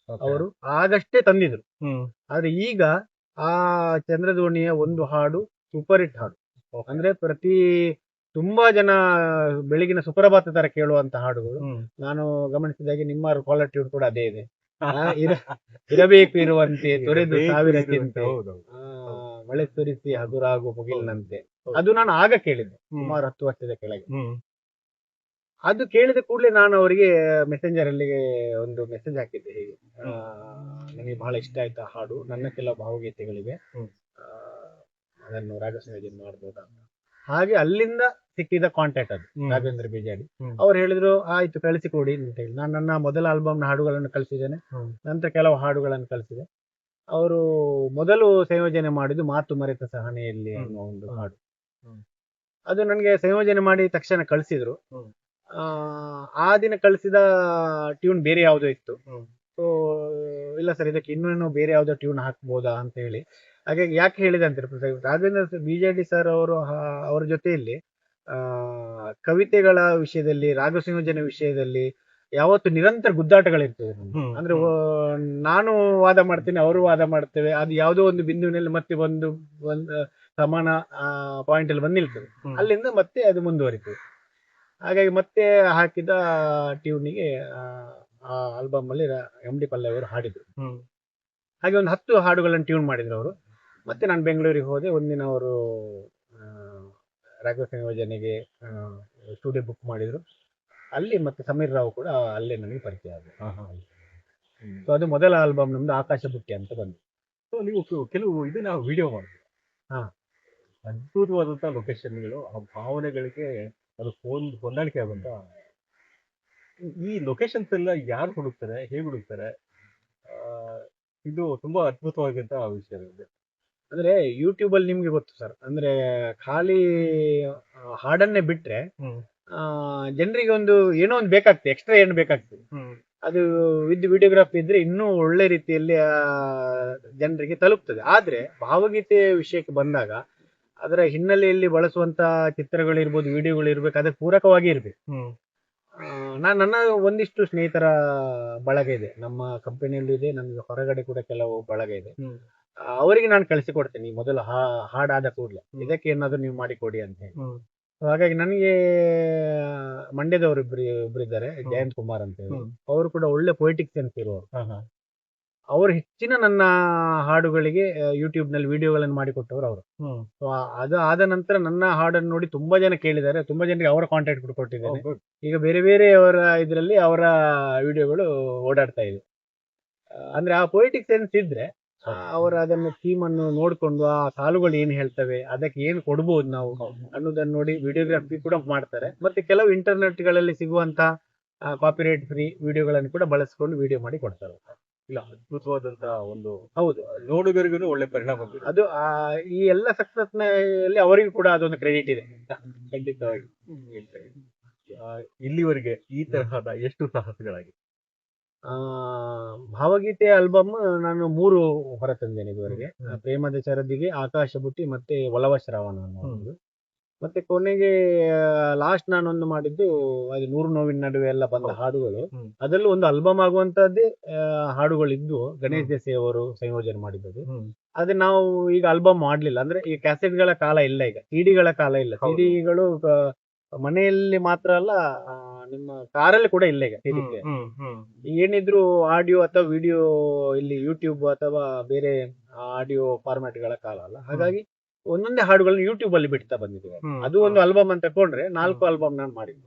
ಅವರು ಆಗಷ್ಟೇ ತಂದಿದ್ರು. ಆದ್ರೆ ಈಗ ಆ ಚಂದ್ರದೋಣಿಯ ಒಂದು ಹಾಡು ಸೂಪರ್ ಹಿಟ್ ಹಾಡು. ಅಂದ್ರೆ ತುಂಬಾ ಜನ ಬೆಳಗಿನ ಸುಪ್ರಭಾತ ತರ ಕೇಳುವಂತ ಹಾಡುಗಳು. ನಾನು ಗಮನಿಸಿದಾಗೆ ನಿಮ್ಮ ಕಾಲರ್ ಟ್ಯೂನ್ ಕೂಡ ಅದೇ ಇದೆ. ಇರಬೇಕು ಇರುವಂತೆ ತೊರೆದು ಸಾವಿರ ಚಿಂತೆ, ಮಳೆ ಸುರಿಸಿ ಹಗುರಾಗು ಮುಗಿಲಿನಂತೆ. ಅದು ನಾನು ಆಗ ಕೇಳಿದ್ದೆ, ಸುಮಾರು 10 ವರ್ಷದ ಕೆಳಗೆ. ಅದು ಕೇಳಿದ ಕೂಡಲೇ ನಾನು ಅವರಿಗೆ ಮೆಸೆಂಜರ್ ಅಲ್ಲಿ ಒಂದು ಮೆಸೇಜ್ ಹಾಕಿದ್ದೆ, ಹೀಗೆ ನನಗೆ ಬಹಳ ಇಷ್ಟ ಆಯ್ತಾ ಹಾಡು, ನನ್ನ ಕೆಲವು ಭಾವಗೀತೆಗಳಿವೆ, ಅದನ್ನು ರಾಗ ಸಂಯೋಜನೆ ಮಾಡ್ಬೋದಾ. ಹಾಗೆ ಅಲ್ಲಿಂದ ಸಿಕ್ಕಿದ ಕಾಂಟ್ಯಾಕ್ಟ್ ಅದು ರಾಘವೇಂದ್ರ ಬಿಜಾಡಿ. ಅವ್ರು ಹೇಳಿದ್ರು ಆಯ್ತು ಕಳಿಸಿಕೊಡಿ ಅಂತ ಹೇಳಿ. ನಾನು ನನ್ನ ಮೊದಲ ಆಲ್ಬಮ್ನ ಹಾಡುಗಳನ್ನು ಕಳಿಸಿದ್ದೇನೆ, ನಂತರ ಕೆಲವು ಹಾಡುಗಳನ್ನು ಕಳಿಸಿದೆ. ಅವರು ಮೊದಲು ಸಂಯೋಜನೆ ಮಾಡಿದ್ದು ಮಾತು ಮರೆತ ಸಹನೆಯಲ್ಲಿ ಅನ್ನೋ ಒಂದು ಹಾಡು. ಅದು ನನಗೆ ಸಂಯೋಜನೆ ಮಾಡಿ ತಕ್ಷಣ ಕಳಿಸಿದ್ರು. ಆ ದಿನ ಕಳಿಸಿದ ಟ್ಯೂನ್ ಬೇರೆ ಯಾವುದೋ ಇತ್ತು. ಸೊ ಇಲ್ಲ ಸರ್, ಇದಕ್ಕೆ ಇನ್ನೇನು ಬೇರೆ ಯಾವುದೋ ಟ್ಯೂನ್ ಹಾಕ್ಬೋದಾ ಅಂತ ಹೇಳಿ. ಹಾಗಾಗಿ ಯಾಕೆ ಹೇಳಿದೆ ಅಂತ ರಾಘವೇಂದ್ರ ಬಿಜಾಡಿ ಸರ್ ಅವರು ಅವರ ಜೊತೆಯಲ್ಲಿ ಕವಿತೆಗಳ ವಿಷಯದಲ್ಲಿ, ರಾಗ ಸಂಯೋಜನೆ ವಿಷಯದಲ್ಲಿ ಯಾವತ್ತು ನಿರಂತರ ಗುದ್ದಾಟಗಳಿರ್ತದೆ. ಅಂದ್ರೆ ನಾನು ವಾದ ಮಾಡ್ತೇನೆ, ಅವರು ವಾದ ಮಾಡ್ತೇವೆ. ಅದು ಯಾವುದೋ ಒಂದು ಬಿಂದುವಿನಲ್ಲಿ ಮತ್ತೆ ಒಂದು ಸಮಾನ ಪಾಯಿಂಟ್ ಅಲ್ಲಿ ಬಂದು ನಿಲ್ತದೆ. ಅಲ್ಲಿಂದ ಮತ್ತೆ ಅದು ಮುಂದುವರಿತದೆ. ಹಾಗಾಗಿ ಮತ್ತೆ ಹಾಕಿದ ಟ್ಯೂನಿಗೆ ಆ ಆಲ್ಬಮ್ ಅಲ್ಲಿ MD ಪಲ್ಲವಿ ಅವರು ಹಾಡಿದ್ರು. ಹಾಗೆ ಒಂದು 10 ಹಾಡುಗಳನ್ನು ಟ್ಯೂನ್ ಮಾಡಿದ್ರು ಅವರು. ಮತ್ತೆ ನಾನು ಬೆಂಗಳೂರಿಗೆ ಹೋದೆ. ಒಂದಿನ ಅವರು ರಾಗ ಸಂಯೋಜನೆಗೆ ಸ್ಟುಡಿಯೋ ಬುಕ್ ಮಾಡಿದ್ರು. ಅಲ್ಲಿ ಮತ್ತೆ ಸಮೀರ್ ರಾವ್ ಕೂಡ ಅಲ್ಲೇ ನನಗೆ ಪರಿಚಯ ಆದ್ರು. ಸೊ ಅದು ಮೊದಲ ಆಲ್ಬಮ್ ನಮ್ದು ಆಕಾಶ ಬುಟ್ಟಿ ಅಂತ ಬಂದು. ಸೊ ನೀವು ಕೆಲವು ಇದನ್ನ ವಿಡಿಯೋ ಮಾಡಿದ್ರಿ. ಅದ್ಭುತವಾದಂತಹ ಲೊಕೇಶನ್ಗಳು, ಆ ಭಾವನೆಗಳಿಗೆ ಅದು ಹೊಂದಾಣಿಕೆ ಆಗುವಂತ ಈ ಲೊಕೇಶನ್ಸ್ ಎಲ್ಲ ಯಾರು ಹುಡುಕ್ತಾರೆ, ಹೇಗೆ ಹುಡುಕ್ತಾರೆ, ಇದು ತುಂಬಾ ಅದ್ಭುತವಾಗಿರುವಂತಹ ವಿಷಯಗಳಿದೆ. ಅಂದ್ರೆ ಯೂಟ್ಯೂಬ್ ಅಲ್ಲಿ ನಿಮ್ಗೆ ಗೊತ್ತು ಸರ್, ಅಂದ್ರೆ ಖಾಲಿ ಹಾಡನ್ನೇ ಬಿಟ್ರೆ ಜನರಿಗೆ ಒಂದು ಏನೋ ಒಂದು ಬೇಕಾಗ್ತದೆ, ಎಕ್ಸ್ಟ್ರಾ ಏನು ಬೇಕಾಗ್ತದೆ. ಅದು ವಿತ್ ವಿಡಿಯೋಗ್ರಾಫಿ ಇದ್ರೆ ಇನ್ನೂ ಒಳ್ಳೆ ರೀತಿಯಲ್ಲಿ ಜನರಿಗೆ ತಲುಪ್ತದೆ. ಆದ್ರೆ ಭಾವಗೀತೆ ವಿಷಯಕ್ಕೆ ಬಂದಾಗ ಅದರ ಹಿನ್ನೆಲೆಯಲ್ಲಿ ಬಳಸುವಂತ ಚಿತ್ರಗಳಿರ್ಬೋದು, ವಿಡಿಯೋಗಳಿರ್ಬೇಕು, ಅದಕ್ಕೆ ಪೂರಕವಾಗಿ ಇರ್ಬೇಕು. ನನ್ನ ಒಂದಿಷ್ಟು ಸ್ನೇಹಿತರ ಬಳಗ ಇದೆ, ನಮ್ಮ ಕಂಪನಿಯಲ್ಲೂ ಇದೆ, ನನಗೆ ಹೊರಗಡೆ ಕೂಡ ಕೆಲವು ಬಳಗ ಇದೆ. ಅವರಿಗೆ ನಾನು ಕಳಿಸಿಕೊಡ್ತೇನೆ, ಈ ಮೊದಲು ಹಾಡಾದ ಕೂಡಲೇ ಇದಕ್ಕೆ ಏನಾದ್ರು ನೀವು ಮಾಡಿಕೊಡಿ ಅಂತ ಹೇಳಿ. ಹಾಗಾಗಿ ನನಗೆ ಮಂಡ್ಯದವರು ಇಬ್ರು ಇದ್ದಾರೆ, ಜಯಂತ್ ಕುಮಾರ್ ಅಂತ ಹೇಳಿ. ಅವರು ಕೂಡ ಒಳ್ಳೆ ಪೊಯಿಟಿಕ್ ಸೆನ್ಸ್ ಇರುವವರು. ಅವರು ಹೆಚ್ಚಿನ ನನ್ನ ಹಾಡುಗಳಿಗೆ ಯೂಟ್ಯೂಬ್ ನಲ್ಲಿ ವಿಡಿಯೋಗಳನ್ನು ಮಾಡಿಕೊಟ್ಟವರು ಅವರು. ಅದು ಆದ ನಂತರ ನನ್ನ ಹಾಡನ್ನು ನೋಡಿ ತುಂಬಾ ಜನ ಕೇಳಿದ್ದಾರೆ, ತುಂಬಾ ಜನರಿಗೆ ಅವರ ಕಾಂಟ್ಯಾಕ್ಟ್ ಕೂಡ ಕೊಟ್ಟಿದ್ದಾರೆ. ಈಗ ಬೇರೆ ಬೇರೆ ಅವರ ಇದರಲ್ಲಿ ಅವರ ವಿಡಿಯೋಗಳು ಓಡಾಡ್ತಾ ಇದೆ. ಅಂದ್ರೆ ಆ ಪೊಯಿಟಿಕ್ ಸೆನ್ಸ್ ಇದ್ರೆ ಅವರು ಅದನ್ನು ಥೀಮ್ ಅನ್ನು ನೋಡ್ಕೊಂಡು ಆ ಸಾಲುಗಳು ಏನ್ ಹೇಳ್ತವೆ, ಅದಕ್ಕೆ ಏನು ಕೊಡ್ಬೋದು ನಾವು ಅನ್ನೋದನ್ನ ನೋಡಿ ವಿಡಿಯೋಗ್ರಫಿ ಕೂಡ ಮಾಡ್ತಾರೆ. ಮತ್ತೆ ಕೆಲವು ಇಂಟರ್ನೆಟ್ ಗಳಲ್ಲಿ ಸಿಗುವಂತ ಕಾಪಿರೈಟ್ ಫ್ರೀ ವಿಡಿಯೋಗಳನ್ನು ಕೂಡ ಬಳಸ್ಕೊಂಡು ವಿಡಿಯೋ ಮಾಡಿ ಕೊಡ್ತಾರೆ. ಇಲ್ಲ, ಅದ್ಭುತವಾದಂತಹ ಒಂದು, ಹೌದು, ನೋಡುಗರಿಗೂ ಒಳ್ಳೆ ಪರಿಣಾಮ. ಅದು ಈ ಎಲ್ಲ ಸಕ್ಸಸ್ ನಲ್ಲಿ ಅವರಿಗೂ ಕೂಡ ಅದೊಂದು ಕ್ರೆಡಿಟ್ ಇದೆ ಖಂಡಿತವಾಗಿ. ಇಲ್ಲಿವರೆಗೆ ಈ ತರಹದ ಎಷ್ಟು ಸಾಹಸಗಳಾಗಿ? ಭಾವಗೀತೆ ಆಲ್ಬಮ್ ನಾನು 3 ಹೊರತಂದೇನೆ ಇದುವರೆಗೆ. ಪ್ರೇಮದ ಚರದಿಗೆ, ಆಕಾಶ ಬುಟ್ಟಿ, ಮತ್ತೆ ಒಲವ ಶ್ರಾವಣ ಅನ್ನೋದು. ಮತ್ತೆ ಕೊನೆಗೆ ಲಾಸ್ಟ್ ನಾನೊಂದು ಮಾಡಿದ್ದು ಅದು 100 ನೋವಿನ ನಡುವೆ ಎಲ್ಲ ಬಂದ ಹಾಡುಗಳು. ಅದರಲ್ಲೂ ಒಂದು ಆಲ್ಬಮ್ ಆಗುವಂತದ್ದೇ ಹಾಡುಗಳಿದ್ದು ಗಣೇಶ್ ದೇಸಾಯಿ ಅವರು ಸಂಯೋಜನೆ ಮಾಡಿದ್ದು. ಆದ್ರೆ ನಾವು ಈಗ ಆಲ್ಬಮ್ ಮಾಡ್ಲಿಲ್ಲ, ಅಂದ್ರೆ ಈ ಕ್ಯಾಸೆಟ್ ಗಳ ಕಾಲ ಇಲ್ಲ, ಈಗ ಸಿಡಿಗಳ ಕಾಲ ಇಲ್ಲ. ಸಿಡಿಗಳು ಮನೆಯಲ್ಲಿ ಮಾತ್ರ ಅಲ್ಲ, ನಿಮ್ಮ ಕಾರಲ್ಲಿ ಕೂಡ ಇಲ್ಲ ಈಗ. ಏನಿದ್ರು ಆಡಿಯೋ ಅಥವಾ ವಿಡಿಯೋ ಇಲ್ಲಿ ಯೂಟ್ಯೂಬ್ ಅಥವಾ ಬೇರೆ ಆಡಿಯೋ ಫಾರ್ಮ್ಯಾಟ್ ಗಳ ಕಾಲ ಅಲ್ಲ. ಹಾಗಾಗಿ ಒಂದೊಂದೇ ಹಾಡುಗಳನ್ನ ಯೂಟ್ಯೂಬ್ ಅಲ್ಲಿ ಬಿಡ್ತಾ ಬಂದಿದ್ದೇವೆ. ಅದು ಒಂದು ಆಲ್ಬಮ್ ಅಂತ ತಕೊಂಡ್ರೆ 4 ಆಲ್ಬಮ್ ನಾನು ಮಾಡಿದ್ದೆ.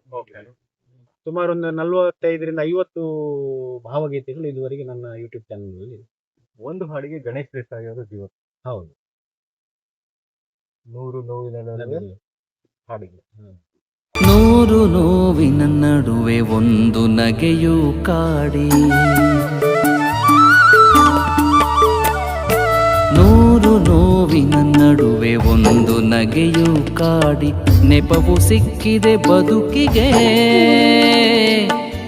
ಸುಮಾರು ಒಂದು 45ರಿಂದ 50 ಭಾವಗೀತೆಗಳು ಇದುವರೆಗೆ ನನ್ನ ಯೂಟ್ಯೂಬ್ ಚಾನಲ್ ಅಲ್ಲಿ. ಒಂದು ಹಾಡಿಗೆ ಗಣೇಶ್ ದೇಸಾಯಿ ಅವರು ಜೀವ. ಹೌದು, 100 ನೋವಿನ ಹಾಡಿಗೆ. 100 ನೋವಿನ ನಡುವೆ ಒಂದು ನಗೆಯು ಕಾಡಿ, 100 ನೋವಿನ ನೋವಿನ ನಡುವೆ ಒಂದು ನಗೆಯು ಕಾಡಿ ನೆಪವು ಸಿಕ್ಕಿದೆ ಬದುಕಿಗೆ,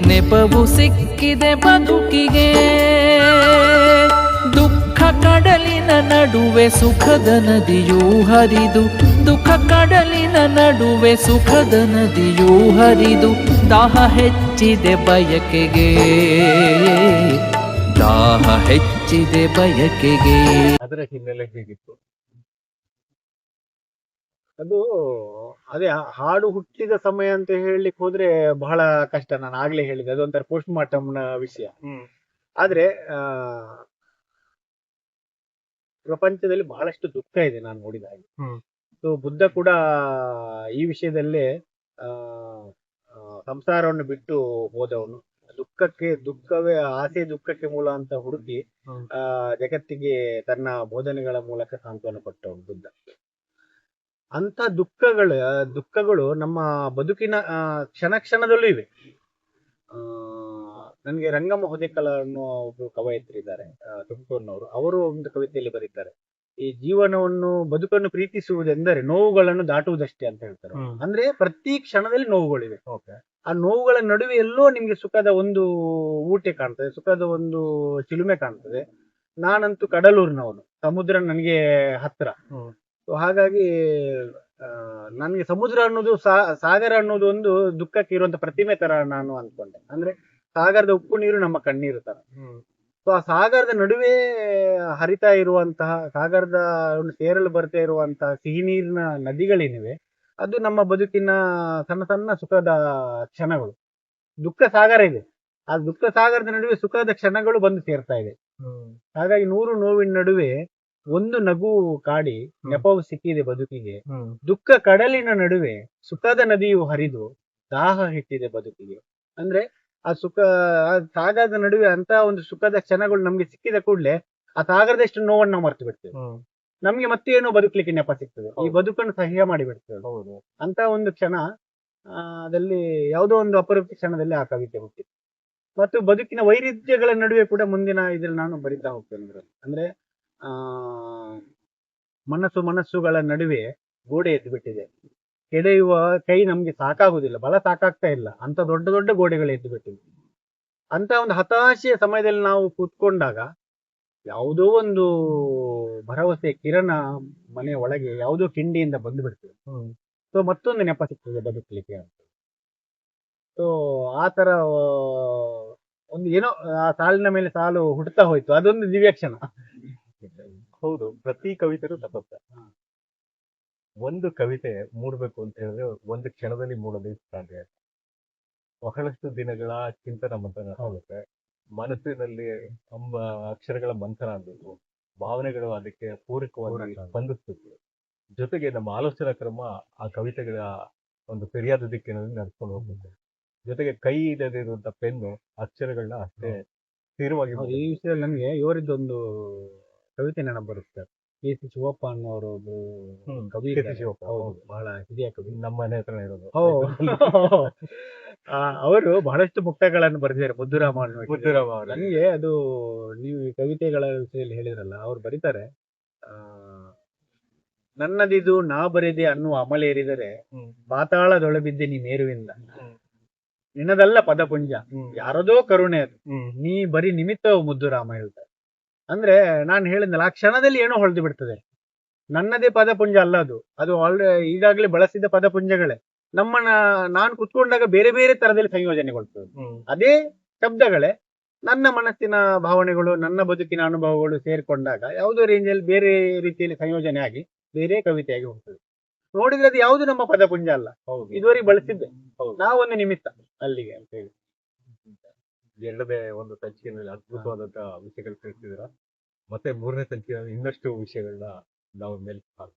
ನೆಪವು ಸಿಕ್ಕಿದೆ ಬದುಕಿಗೆ. ದುಃಖ ಕಡಲಿನ ನಡುವೆ ಸುಖದ ನದಿಯೂ ಹರಿದು, ದುಃಖ ಕಡಲಿನ ನಡುವೆ ಸುಖದ ನದಿಯೂ ಹರಿದು, ದಾಹ ಹೆಚ್ಚಿದೆ ಬಯಕೆಗೆ, ದಾಹ ಹೆಚ್ಚಿದೆ ಬಯಕೆಗೆ. ಅದರ ಹಿನ್ನೆಲೆ ಹೇಗಿತ್ತು? ಅದು ಅದೇ ಹಾಡು ಹುಟ್ಟಿದ ಸಮಯ ಅಂತ ಹೇಳಲಿಕ್ಕೆ ಹೋದ್ರೆ ಬಹಳ ಕಷ್ಟ. ನಾನು ಆಗ್ಲೇ ಹೇಳಿದೆ ಅದೊಂಥರ ಪೋಸ್ಟ್ ಮಾರ್ಟಮ್ನ ವಿಷಯ. ಆದ್ರೆ ಪ್ರಪಂಚದಲ್ಲಿ ಬಹಳಷ್ಟು ದುಃಖ ಇದೆ ನಾನು ನೋಡಿದ ಹಾಗೆ. ಸೊ ಬುದ್ಧ ಕೂಡ ಈ ವಿಷಯದಲ್ಲೇ ಆ ಆ, ಸಂಸಾರವನ್ನು ಬಿಟ್ಟು ಹೋದವನು. ದುಃಖವೇ ಆಸೆ ದುಃಖಕ್ಕೆ ಮೂಲ ಅಂತ ಹುಡುಕಿ ಜಗತ್ತಿಗೆ ತನ್ನ ಬೋಧನೆಗಳ ಮೂಲಕ ಸಾಂತ್ವನ ಕೊಟ್ಟವನು ಬುದ್ಧ. ಅಂತ ದುಃಖಗಳು ನಮ್ಮ ಬದುಕಿನ ಕ್ಷಣ ಕ್ಷಣದಲ್ಲೂ ಇವೆ. ನನಗೆ ರಂಗಮ್ಮ ಹೊದೇಕಲ ಅನ್ನೋ ಒಬ್ರು ಕವಯತ್ರಿದ್ದಾರೆ ತುಮಕೂರಿನವರು. ಅವರು ಒಂದು ಕವಿತೆಯಲ್ಲಿ ಬರೀತಾರೆ, ಈ ಬದುಕನ್ನು ಪ್ರೀತಿಸುವುದೆಂದರೆ ನೋವುಗಳನ್ನು ದಾಟುವುದಷ್ಟೇ ಅಂತ ಹೇಳ್ತಾರೆ. ಅಂದ್ರೆ ಪ್ರತಿ ಕ್ಷಣದಲ್ಲಿ ನೋವುಗಳಿವೆ. ಆ ನೋವುಗಳ ನಡುವೆ ಎಲ್ಲೋ ನಿಮ್ಗೆ ಸುಖದ ಒಂದು ಊಟೆ ಕಾಣ್ತದೆ, ಸುಖದ ಒಂದು ಚಿಲುಮೆ ಕಾಣ್ತದೆ. ನಾನಂತೂ ಕಡಲೂರಿನವನು, ಸಮುದ್ರ ನನಗೆ ಹತ್ರ. ಹಾಗಾಗಿ ನನಗೆ ಸಮುದ್ರ ಅನ್ನೋದು ಸಾಗರ ಅನ್ನೋದು ಒಂದು ದುಃಖಕ್ಕೆ ಇರುವಂತ ಪ್ರತಿಮೆ ತರ ನಾನು ಅನ್ಕೊಂಡೆ. ಅಂದ್ರೆ ಸಾಗರದ ಉಪ್ಪು ನೀರು ನಮ್ಮ ಕಣ್ಣೀರು ತರ. ಸೊ ಆ ಸಾಗರದ ನಡುವೆ ಹರಿತಾ ಇರುವಂತಹ, ಸಾಗರದ ಸೇರಲು ಬರ್ತಾ ಇರುವಂತಹ ಸಿಹಿ ನೀರಿನ ನದಿಗಳೇನಿವೆ, ಅದು ನಮ್ಮ ಬದುಕಿನ ಸಣ್ಣ ಸಣ್ಣ ಸುಖದ ಕ್ಷಣಗಳು. ದುಃಖ ಸಾಗರ ಇದೆ, ಆ ದುಃಖ ಸಾಗರದ ನಡುವೆ ಸುಖದ ಕ್ಷಣಗಳು ಬಂದು ಸೇರ್ತಾ ಇದೆ. ಹಾಗಾಗಿ 100 ನೋವಿನ ನಡುವೆ ಒಂದು ನಗು ಕಾಡಿ ನೆಪವು ಸಿಕ್ಕಿದೆ ಬದುಕಿಗೆ. ದುಃಖ ಕಡಲಿನ ನಡುವೆ ಸುಖದ ನದಿಯು ಹರಿದು ದಾಹ ಹೆಚ್ಚಿದೆ ಬದುಕಿಗೆ. ಅಂದ್ರೆ ಆ ಸಾಗರದ ನಡುವೆ ಅಂತ ಒಂದು ಸುಖದ ಕ್ಷಣಗಳು ನಮ್ಗೆ ಸಿಕ್ಕಿದ ಕೂಡಲೇ ಆ ಸಾಗರದಷ್ಟು ನೋವನ್ನು ನಾವು ಮರ್ತು ಬಿಡ್ತೇವೆ. ನಮ್ಗೆ ಮತ್ತೇನೋ ಬದುಕಲಿಕ್ಕೆ ನೆಪ ಸಿಗ್ತದೆ, ಈ ಬದುಕನ್ನು ಸಹ್ಯ ಮಾಡಿ ಬಿಡ್ತೇವೆ. ಅಂತ ಒಂದು ಕ್ಷಣ ಅದಲ್ಲಿ ಯಾವುದೋ ಒಂದು ಅಪರೂಪ ಕ್ಷಣದಲ್ಲಿ ಆ ಕವಿತೆ ಹುಟ್ಟಿತ್ತು. ಮತ್ತು ಬದುಕಿನ ವೈರುಧ್ಯಗಳ ನಡುವೆ ಕೂಡ ಮುಂದಿನ ಇದ್ರಲ್ಲಿ ನಾನು ಬರಿತಾ ಹೋಗ್ತೇನೆ. ಅಂದ್ರೆ ಮನಸ್ಸುಗಳ ನಡುವೆ ಗೋಡೆ ಎದ್ದು ಬಿಟ್ಟಿದೆ, ಕೆಡೆಯುವ ಕೈ ನಮ್ಗೆ ಸಾಕಾಗುದಿಲ್ಲ, ಬಲ ಸಾಕಾಗ್ತಾ ಇಲ್ಲ, ಅಂತ ದೊಡ್ಡ ದೊಡ್ಡ ಗೋಡೆಗಳು ಎದ್ದು ಬಿಟ್ಟಿದೆ. ಅಂತ ಒಂದು ಹತಾಶೆಯ ಸಮಯದಲ್ಲಿ ನಾವು ಕೂತ್ಕೊಂಡಾಗ ಯಾವುದೋ ಒಂದು ಭರವಸೆ ಕಿರಣ ಮನೆಯ ಒಳಗೆ ಯಾವುದೋ ಕಿಂಡಿಯಿಂದ ಬಂದು ಬಿಡ್ತದೆ. ಸೊ ಮತ್ತೊಂದು ನೆಪ ಸಿಗ್ತದೆ ಬದುಕಲಿಕ್ಕೆ ಅಂತ. ಸೊ ಆ ತರ ಒಂದು ಏನೋ ಆ ಸಾಲಿನ ಮೇಲೆ ಸಾಲು ಹುಡ್ತಾ ಹೋಯ್ತು, ಅದೊಂದು ದಿವ್ಯ ಕ್ಷಣ. ಹೌದು, ಪ್ರತಿ ಕವಿತೆಗೂ ತಪ್ಪತ್ತ. ಒಂದು ಕವಿತೆ ಮೂಡ್ಬೇಕು ಅಂತ ಹೇಳಿದ್ರೆ ಒಂದು ಕ್ಷಣದಲ್ಲಿ ಮೂಡೋದಕ್ಕೆ ಸಾಧ್ಯ. ಬಹಳಷ್ಟು ದಿನಗಳ ಚಿಂತನ ಮಂಥನ ಆಗುತ್ತೆ ಮನಸ್ಸಿನಲ್ಲಿ, ಅಕ್ಷರಗಳ ಮಂಥನ ಆಗ್ಬೇಕು, ಭಾವನೆಗಳು ಅದಕ್ಕೆ ಪೂರಕವಾಗಿ ಸ್ಪಂದಿಸ್ಬೇಕು. ಜೊತೆಗೆ ನಮ್ಮ ಆಲೋಚನಾ ಕ್ರಮ ಆ ಕವಿತೆಗಳ ಒಂದು ಸರಿಯಾದ ದಿಕ್ಕಿನಲ್ಲಿ ನಡ್ಕೊಂಡು ಹೋಗ್ಬೇಕು. ಜೊತೆಗೆ ಕೈ ಇಲ್ಲದಿರುವಂತ ಪೆನ್ನು ಅಕ್ಷರಗಳನ್ನ ಅಷ್ಟೇ ಸ್ಥಿರವಾಗಿ. ಈ ವಿಷಯದಲ್ಲಿ ನನಗೆ ಇವರಿದ್ದೊಂದು ಕವಿತೆ ನೆನಪು ಬರುತ್ತೆ. ಕೆ.ಸಿ. ಶಿವಪ್ಪ ಅನ್ನೋರು ಒಬ್ರು ಕವಿ, ಬಹಳ ಹಿರಿಯ ಕವಿ, ನಮ್ಮ ಮನೆ ಹತ್ರ ಇರೋದು. ಅವರು ಬಹಳಷ್ಟು ಮುಕ್ತಗಳನ್ನು ಬರೆದಿದ್ದಾರೆ. ಮುದ್ದುರಾಮ ನನಗೆ ಅದು ನೀವು ಈ ಕವಿತೆಗಳ ವಿಷಯದಲ್ಲಿ ಹೇಳಿದ್ರಲ್ಲ, ಅವ್ರು ಬರೀತಾರೆ, ನನ್ನದಿದು ನಾ ಬರೆದೆ ಅನ್ನುವ ಅಮಲೇರಿದರೆ ಪಾತಾಳದೊಳಬಿದ್ದೆ ನೀ ಮೇರುವಿಂದ, ನಿನ್ನದಲ್ಲ ಪದಪುಂಜ ಯಾರದೋ ಕರುಣೆ ಅದು, ನೀ ಬರೀ ನಿಮಿತ್ತವು ಮುದ್ದುರಾಮ ಹೇಳ್ತಾರೆ. ಅಂದ್ರೆ ನಾನು ಹೇಳಿದ್ನಲ್ಲ, ಆ ಕ್ಷಣದಲ್ಲಿ ಏನೋ ಹೊಳೆದು ಬಿಡ್ತದೆ. ನನ್ನದೇ ಪದಪುಂಜ ಅಲ್ಲ ಅದು, ಅದು ಈಗಾಗಲೇ ಬಳಸಿದ ಪದಪುಂಜಗಳೇ. ನಾನು ಕುತ್ಕೊಂಡಾಗ ಬೇರೆ ಬೇರೆ ತರದಲ್ಲಿ ಸಂಯೋಜನೆಗೊಳ್ತದೆ. ಅದೇ ಶಬ್ದಗಳೇ ನನ್ನ ಮನಸ್ಸಿನ ಭಾವನೆಗಳು, ನನ್ನ ಬದುಕಿನ ಅನುಭವಗಳು ಸೇರ್ಕೊಂಡಾಗ ಯಾವುದೋ ರೇಂಜಲ್ಲಿ ಬೇರೆ ರೀತಿಯಲ್ಲಿ ಸಂಯೋಜನೆ ಆಗಿ ಬೇರೆ ಕವಿತೆಯಾಗಿ ಹೋಗ್ತದೆ. ನೋಡಿದ್ರೆ ಅದು ಯಾವುದು ನಮ್ಮ ಪದಪುಂಜ ಅಲ್ಲ, ಇದುವರೆಗೆ ಬಳಸಿದ್ದೆ, ನಾವೊಂದು ನಿಮಿತ್ತ ಅಲ್ಲಿಗೆ ಅಂತ ಹೇಳಿ. ಎರಡನೇ ಒಂದು ಸಂಚಿಕೆಯಲ್ಲಿ ಅದ್ಭುತವಾದಂತಹ ವಿಷಯಗಳು ತಿಳಿಸಿದಿರ. ಮತ್ತೆ ಮೂರನೇ ಸಂಚಿಕೆಯಲ್ಲಿ ಇನ್ನಷ್ಟು ವಿಷಯಗಳನ್ನ ನಾವು ಮೇಲೆ ಶಾಂತ